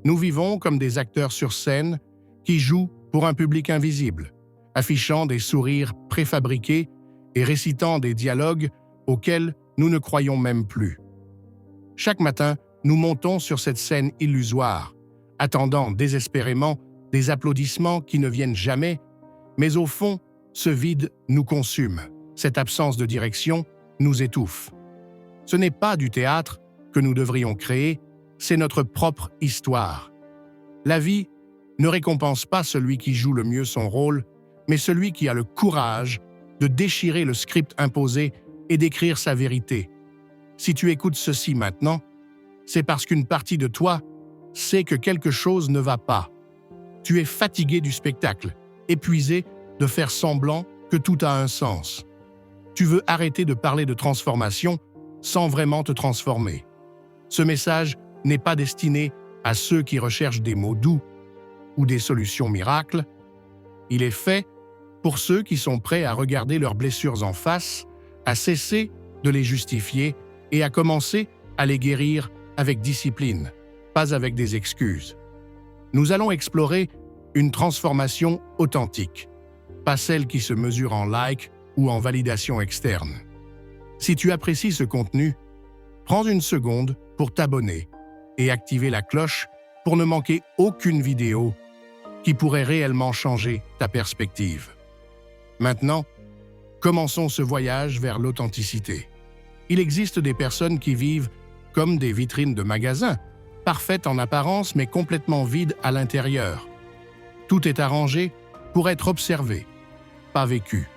Nous vivons comme des acteurs sur scène qui jouent pour un public invisible, affichant des sourires préfabriqués et récitant des dialogues auxquels nous ne croyons même plus. Chaque matin, nous montons sur cette scène illusoire, attendant désespérément des applaudissements qui ne viennent jamais, mais au fond, ce vide nous consume. Cette absence de direction nous étouffe. Ce n'est pas du théâtre que nous devrions créer, c'est notre propre histoire. La vie ne récompense pas celui qui joue le mieux son rôle, mais celui qui a le courage de déchirer le script imposé et d'écrire sa vérité. Si tu écoutes ceci maintenant, c'est parce qu'une partie de toi sait que quelque chose ne va pas. Tu es fatigué du spectacle, épuisé de faire semblant que tout a un sens. Tu veux arrêter de parler de transformation sans vraiment te transformer. Ce message n'est pas destiné à ceux qui recherchent des mots doux ou des solutions miracles. Il est fait pour ceux qui sont prêts à regarder leurs blessures en face, à cesser de les justifier et à commencer à les guérir avec discipline, pas avec des excuses. Nous allons explorer une transformation authentique, pas celle qui se mesure en likes ou en validation externe. Si tu apprécies ce contenu, prends une seconde pour t'abonner et activer la cloche pour ne manquer aucune vidéo qui pourrait réellement changer ta perspective. Maintenant, commençons ce voyage vers l'authenticité. Il existe des personnes qui vivent comme des vitrines de magasins, parfaites en apparence mais complètement vides à l'intérieur. Tout est arrangé pour être observé, pas vécu.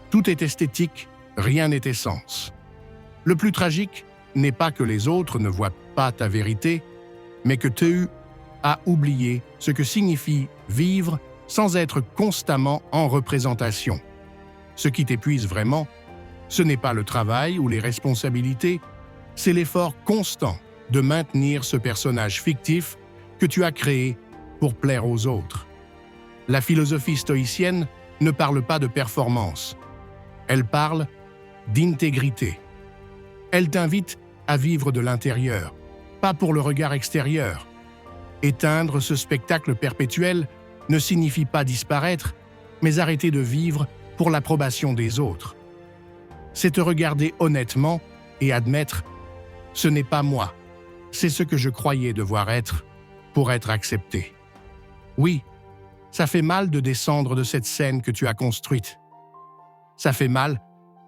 Tout est esthétique, rien n'est essence. Le plus tragique n'est pas que les autres ne voient pas ta vérité, mais que tu as oublié ce que signifie vivre sans être constamment en représentation. Ce qui t'épuise vraiment, ce n'est pas le travail ou les responsabilités, c'est l'effort constant de maintenir ce personnage fictif que tu as créé pour plaire aux autres. La philosophie stoïcienne ne parle pas de performance, elle parle d'intégrité. Elle t'invite à vivre de l'intérieur, pas pour le regard extérieur. Éteindre ce spectacle perpétuel ne signifie pas disparaître, mais arrêter de vivre pour l'approbation des autres. C'est te regarder honnêtement et admettre « ce n'est pas moi, c'est ce que je croyais devoir être pour être accepté ». Oui, ça fait mal de descendre de cette scène que tu as construite. Ça fait mal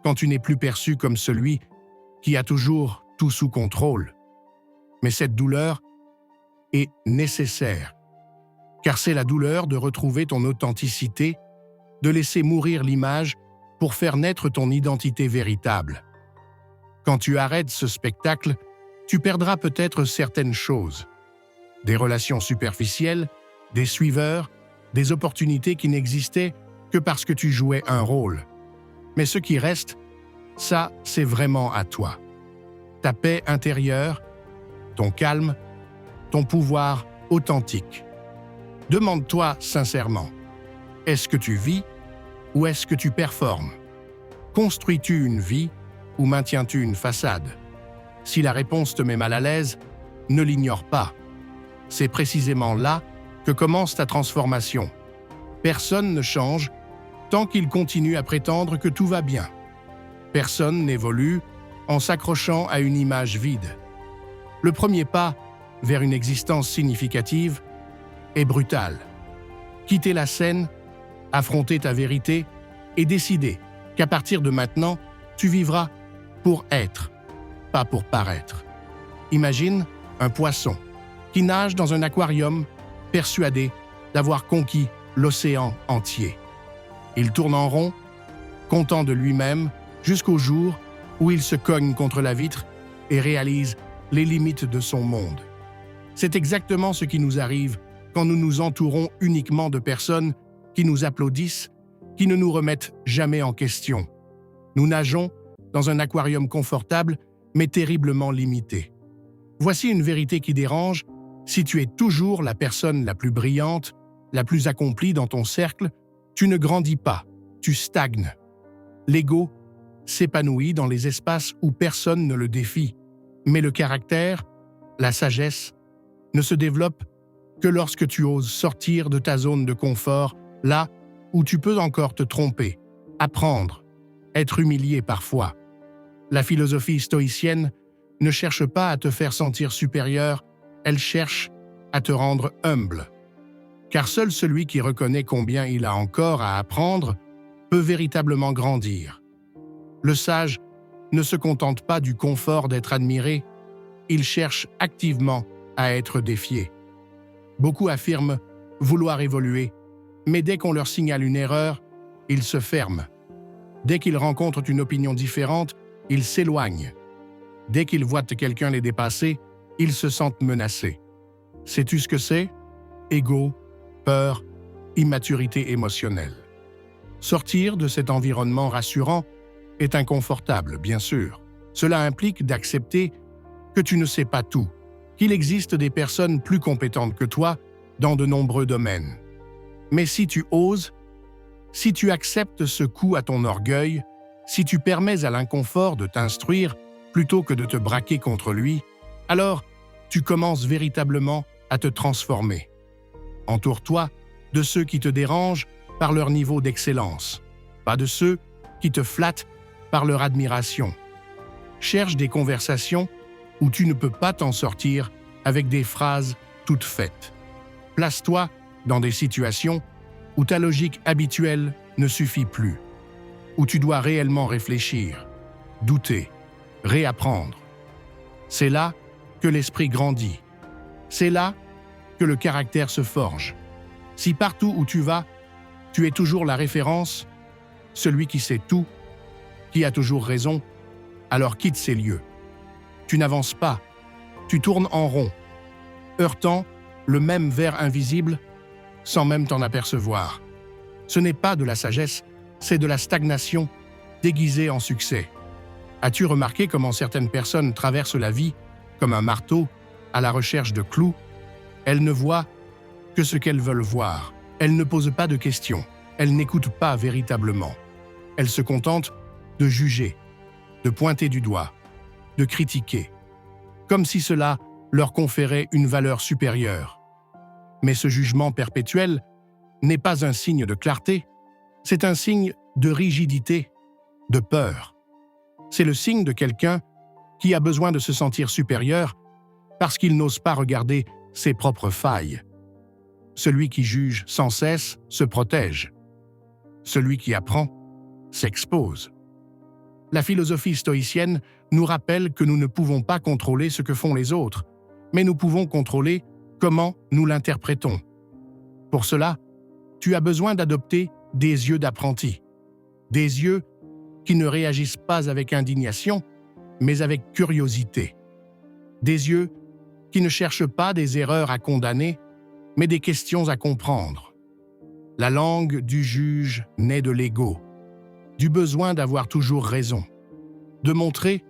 quand tu n'es plus perçu comme celui qui a toujours tout sous contrôle. Mais cette douleur est nécessaire, car c'est la douleur de retrouver ton authenticité, de laisser mourir l'image pour faire naître ton identité véritable. Quand tu arrêtes ce spectacle, tu perdras peut-être certaines choses. Des relations superficielles, des suiveurs, des opportunités qui n'existaient que parce que tu jouais un rôle. Mais ce qui reste, ça, c'est vraiment à toi. Ta paix intérieure, ton calme, ton pouvoir authentique. Demande-toi sincèrement, est-ce que tu vis ou est-ce que tu performes? Construis-tu une vie ou maintiens-tu une façade? Si la réponse te met mal à l'aise, ne l'ignore pas. C'est précisément là que commence ta transformation. Personne ne change tant qu'il continue à prétendre que tout va bien. Personne n'évolue en s'accrochant à une image vide. Le premier pas vers une existence significative est brutal. Quitter la scène, affronter ta vérité et décider qu'à partir de maintenant, tu vivras pour être, pas pour paraître. Imagine un poisson qui nage dans un aquarium persuadé d'avoir conquis l'océan entier. Il tourne en rond, content de lui-même, jusqu'au jour où il se cogne contre la vitre et réalise les limites de son monde. C'est exactement ce qui nous arrive quand nous nous entourons uniquement de personnes qui nous applaudissent, qui ne nous remettent jamais en question. Nous nageons dans un aquarium confortable, mais terriblement limité. Voici une vérité qui dérange: si tu es toujours la personne la plus brillante, la plus accomplie dans ton cercle, tu ne grandis pas, tu stagnes. L'ego s'épanouit dans les espaces où personne ne le défie, mais le caractère, la sagesse, ne se développe que lorsque tu oses sortir de ta zone de confort, là où tu peux encore te tromper, apprendre, être humilié parfois. La philosophie stoïcienne ne cherche pas à te faire sentir supérieur, elle cherche à te rendre humble. Car seul celui qui reconnaît combien il a encore à apprendre peut véritablement grandir. Le sage ne se contente pas du confort d'être admiré, il cherche activement à être défié. Beaucoup affirment vouloir évoluer, mais dès qu'on leur signale une erreur, ils se ferment. Dès qu'ils rencontrent une opinion différente, ils s'éloignent. Dès qu'ils voient quelqu'un les dépasser, ils se sentent menacés. Sais-tu ce que c'est? Ego, peur, immaturité émotionnelle. Sortir de cet environnement rassurant est inconfortable, bien sûr. Cela implique d'accepter que tu ne sais pas tout, qu'il existe des personnes plus compétentes que toi dans de nombreux domaines. Mais si tu oses, si tu acceptes ce coup à ton orgueil, si tu permets à l'inconfort de t'instruire plutôt que de te braquer contre lui, alors tu commences véritablement à te transformer. Entoure-toi de ceux qui te dérangent par leur niveau d'excellence, pas de ceux qui te flattent par leur admiration. Cherche des conversations où tu ne peux pas t'en sortir avec des phrases toutes faites. Place-toi dans des situations où ta logique habituelle ne suffit plus, où tu dois réellement réfléchir, douter, réapprendre. C'est là que l'esprit grandit. C'est là que le caractère se forge. Si partout où tu vas, tu es toujours la référence, celui qui sait tout, qui a toujours raison, alors quitte ces lieux. Tu n'avances pas, tu tournes en rond, heurtant le même ver invisible sans même t'en apercevoir. Ce n'est pas de la sagesse, c'est de la stagnation déguisée en succès. As-tu remarqué comment certaines personnes traversent la vie comme un marteau à la recherche de clous? Elles ne voient que ce qu'elles veulent voir. Elles ne posent pas de questions. Elles n'écoutent pas véritablement. Elles se contentent de juger, de pointer du doigt, de critiquer, comme si cela leur conférait une valeur supérieure. Mais ce jugement perpétuel n'est pas un signe de clarté, c'est un signe de rigidité, de peur. C'est le signe de quelqu'un qui a besoin de se sentir supérieur parce qu'il n'ose pas regarder ses propres failles. Celui qui juge sans cesse se protège. Celui qui apprend s'expose. La philosophie stoïcienne nous rappelle que nous ne pouvons pas contrôler ce que font les autres, mais nous pouvons contrôler comment nous l'interprétons. Pour cela, tu as besoin d'adopter des yeux d'apprenti, des yeux qui ne réagissent pas avec indignation, mais avec curiosité, des yeux qui ne cherchent pas des erreurs à condamner, mais des questions à comprendre. La langue du juge naît de l'ego, du besoin d'avoir toujours raison, de montrer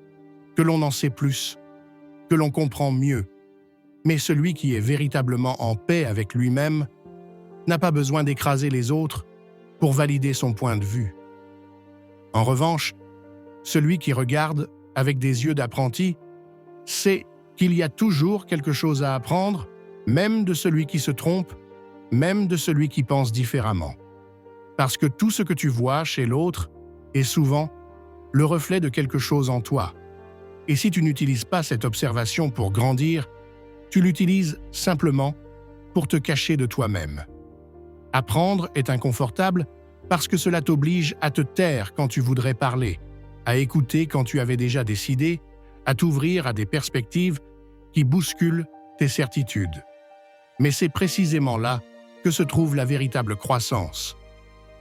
que l'on en sait plus, que l'on comprend mieux. Mais celui qui est véritablement en paix avec lui-même n'a pas besoin d'écraser les autres pour valider son point de vue. En revanche, celui qui regarde avec des yeux d'apprenti sait qu'il y a toujours quelque chose à apprendre, même de celui qui se trompe, même de celui qui pense différemment. Parce que tout ce que tu vois chez l'autre est souvent le reflet de quelque chose en toi. Et si tu n'utilises pas cette observation pour grandir, tu l'utilises simplement pour te cacher de toi-même. Apprendre est inconfortable parce que cela t'oblige à te taire quand tu voudrais parler, à écouter quand tu avais déjà décidé, à t'ouvrir à des perspectives qui bousculent tes certitudes. Mais c'est précisément là que se trouve la véritable croissance.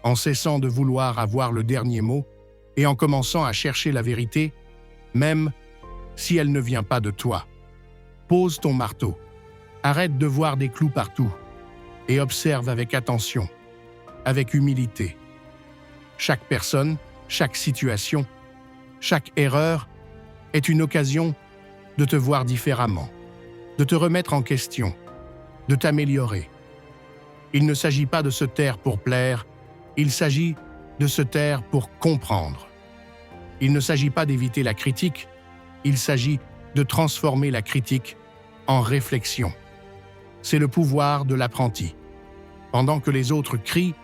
En cessant de vouloir avoir le dernier mot et en commençant à chercher la vérité, même si elle ne vient pas de toi. Pose ton marteau, arrête de voir des clous partout et observe avec attention, avec humilité. Chaque personne, chaque situation, chaque erreur est une occasion de te voir différemment, de te remettre en question, de t'améliorer. Il ne s'agit pas de se taire pour plaire, il s'agit de se taire pour comprendre. Il ne s'agit pas d'éviter la critique, il s'agit de transformer la critique en réflexion. c'est le pouvoir de l'apprenti. Pendant que les autres crient,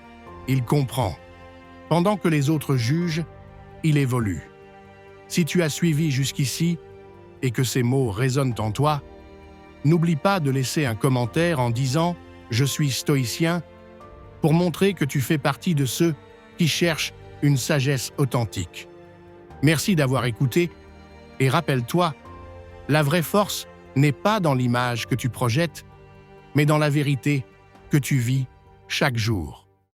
il comprend. Pendant que les autres jugent, il évolue. Si tu as suivi jusqu'ici et que ces mots résonnent en toi, n'oublie pas de laisser un commentaire en disant « Je suis stoïcien » pour montrer que tu fais partie de ceux qui cherchent une sagesse authentique. Merci d'avoir écouté et rappelle-toi, la vraie force n'est pas dans l'image que tu projettes, mais dans la vérité que tu vis chaque jour.